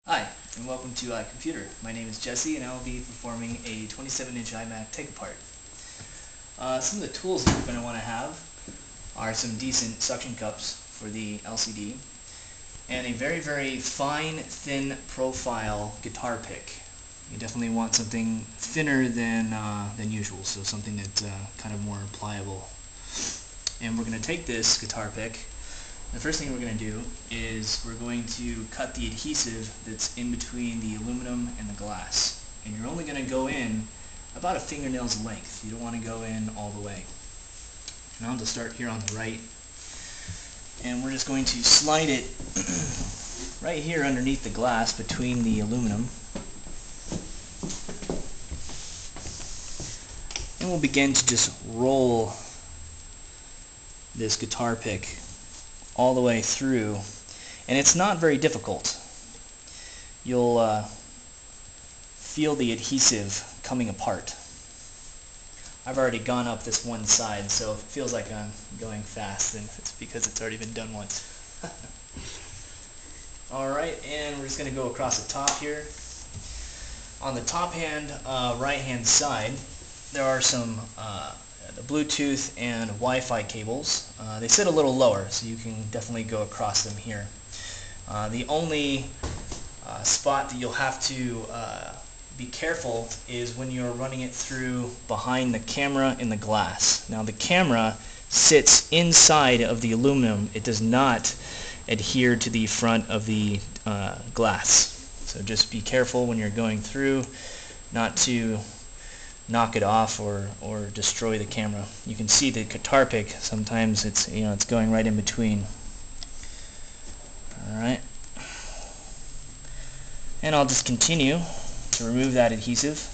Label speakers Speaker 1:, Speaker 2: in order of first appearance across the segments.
Speaker 1: Hi, and welcome to iComputer. My name is Jesse, and I will be performing a 27-inch iMac take-apart. Some of the tools that you're going to want to have are some decent suction cups for the LCD, and a very, very fine, thin profile guitar pick. You definitely want something thinner than usual, so something that's kind of more pliable. And we're going to take this guitar pick. The first thing we're going to do is we're going to cut the adhesive that's in between the aluminum and the glass. And you're only going to go in about a fingernail's length. You don't want to go in all the way. And I'll just start here on the right. And we're just going to slide it right here underneath the glass between the aluminum. And we'll begin to just roll this guitar pick all the way through, and it's not very difficult. You'll feel the adhesive coming apart. I've already gone up this one side, so if it feels like I'm going fast, then it's because it's already been done once. Alright, and we're just going to go across the top here. On the top hand, right hand side, there are some the Bluetooth and Wi-Fi cables. They sit a little lower, so you can definitely go across them here. The only spot that you'll have to be careful is when you're running it through behind the camera in the glass. Now the camera sits inside of the aluminum. It does not adhere to the front of the glass. So just be careful when you're going through not to knock it off or destroy the camera. You can see the guitar pick, sometimes it's it's going right in between. Alright. And I'll just continue to remove that adhesive.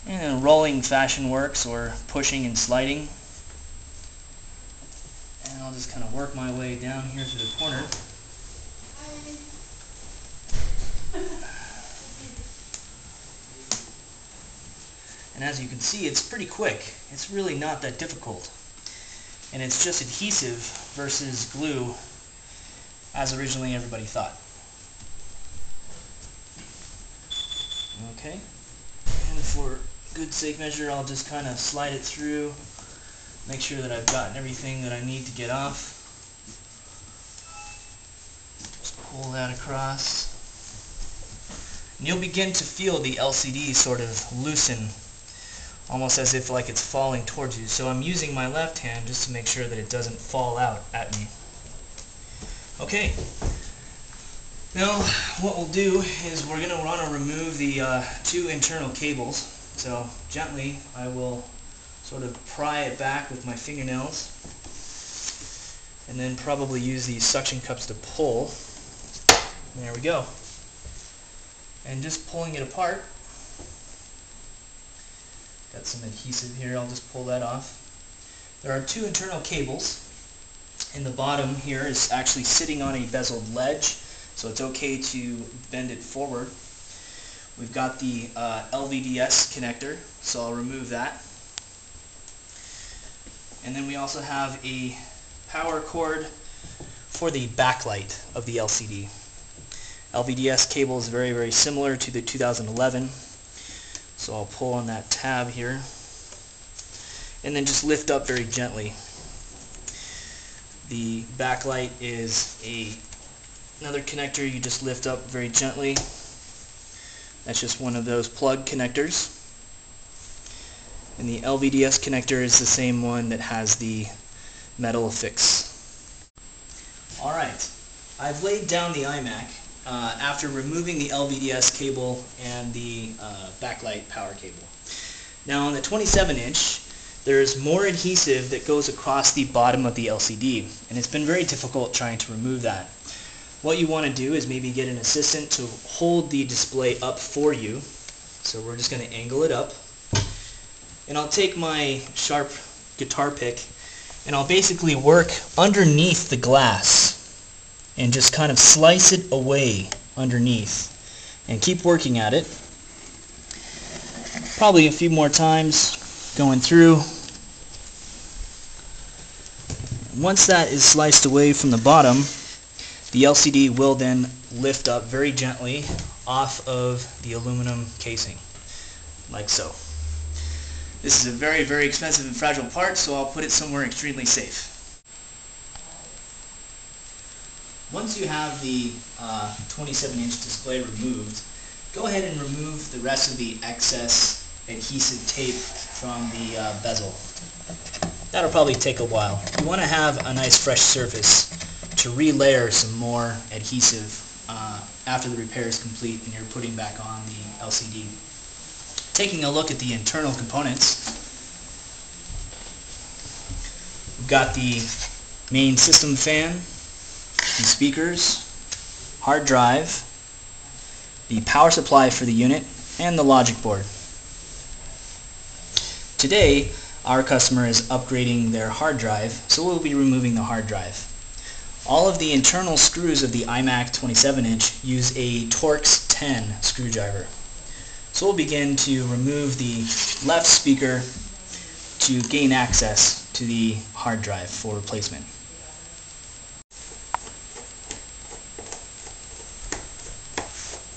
Speaker 1: And then rolling fashion works, or pushing and sliding. And I'll just kind of work my way down here to the corner. And as you can see, it's pretty quick. It's really not that difficult. And it's just adhesive versus glue, as originally everybody thought. Okay. And for good sake measure, I'll just kind of slide it through, make sure that I've gotten everything that I need to get off. Just pull that across. And you'll begin to feel the LCD sort of loosen, almost as if like it's falling towards you. So I'm using my left hand just to make sure that it doesn't fall out at me. Okay. Now what we'll do is we're going to want to remove the two internal cables. So gently I will sort of pry it back with my fingernails, and then probably use these suction cups to pull. There we go. And just pulling it apart. Got some adhesive here, I'll just pull that off. There are two internal cables, and the bottom here is actually sitting on a bezeled ledge, so it's okay to bend it forward. We've got the LVDS connector, so I'll remove that. And then we also have a power cord for the backlight of the LCD. LVDS cable is very, very similar to the 2011. So I'll pull on that tab here, and then just lift up very gently. The backlight is another connector you just lift up very gently. That's just one of those plug connectors. And the LVDS connector is the same one that has the metal affix. Alright, I've laid down the iMac after removing the LVDS cable and the backlight power cable. Now on the 27-inch, there's more adhesive that goes across the bottom of the LCD, and it's been very difficult trying to remove that. What you want to do is maybe get an assistant to hold the display up for you. So we're just going to angle it up, and I'll take my sharp guitar pick and I'll basically work underneath the glass and just kind of slice it away underneath, and keep working at it. Probably a few more times going through. Once that is sliced away from the bottom, the LCD will then lift up very gently off of the aluminum casing, like so. This is a very, very expensive and fragile part, so I'll put it somewhere extremely safe. Once you have the 27-inch display removed, go ahead and remove the rest of the excess adhesive tape from the bezel. That'll probably take a while. You want to have a nice fresh surface to relayer some more adhesive after the repair is complete and you're putting back on the LCD. Taking a look at the internal components, we've got the main system fan, the speakers, hard drive, the power supply for the unit, and the logic board. Today, our customer is upgrading their hard drive, so we'll be removing the hard drive. All of the internal screws of the iMac 27-inch use a Torx 10 screwdriver. So we'll begin to remove the left speaker to gain access to the hard drive for replacement.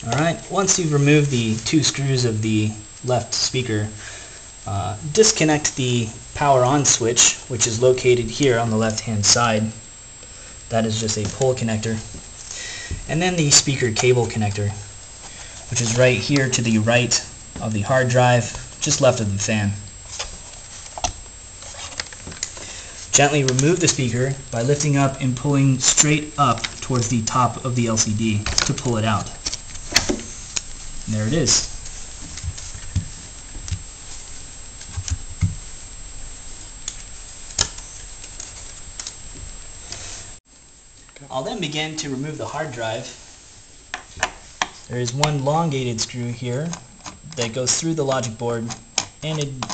Speaker 1: Alright, once you've removed the two screws of the left speaker, disconnect the power on switch, which is located here on the left hand side. That is just a pull connector. And then the speaker cable connector, which is right here to the right of the hard drive, just left of the fan. Gently remove the speaker by lifting up and pulling straight up towards the top of the LCD to pull it out. And there it is. I'll then begin to remove the hard drive. There is one elongated screw here that goes through the logic board, and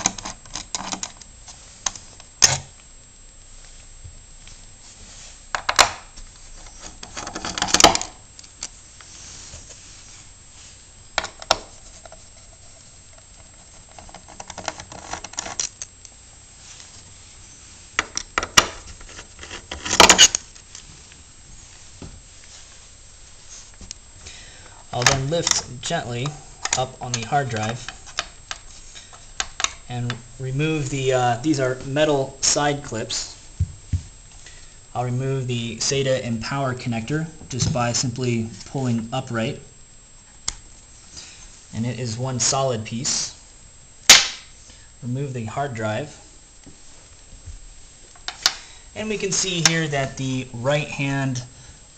Speaker 1: I'll then lift gently up on the hard drive and remove the, these are metal side clips. I'll remove the SATA and power connector just by simply pulling upright. And it is one solid piece. Remove the hard drive. And we can see here that the right hand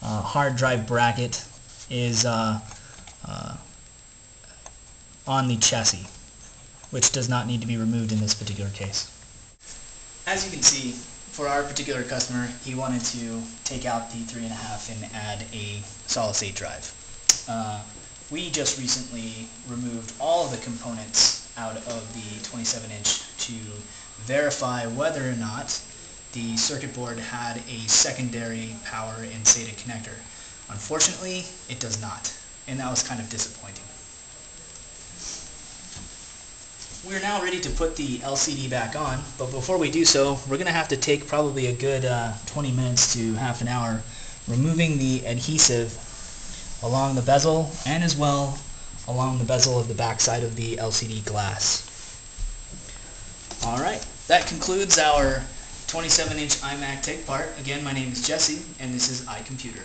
Speaker 1: hard drive bracket is on the chassis, which does not need to be removed in this particular case. As you can see, for our particular customer, he wanted to take out the 3.5 and add a solid-state drive. We just recently removed all of the components out of the 27-inch to verify whether or not the circuit board had a secondary power and SATA connector. Unfortunately, it does not, and that was kind of disappointing. We're now ready to put the LCD back on, but before we do so, we're going to have to take probably a good 20 minutes to half an hour removing the adhesive along the bezel and as well along the bezel of the back side of the LCD glass. Alright, that concludes our 27-inch iMac take part. Again, my name is Jesse, and this is iComputer.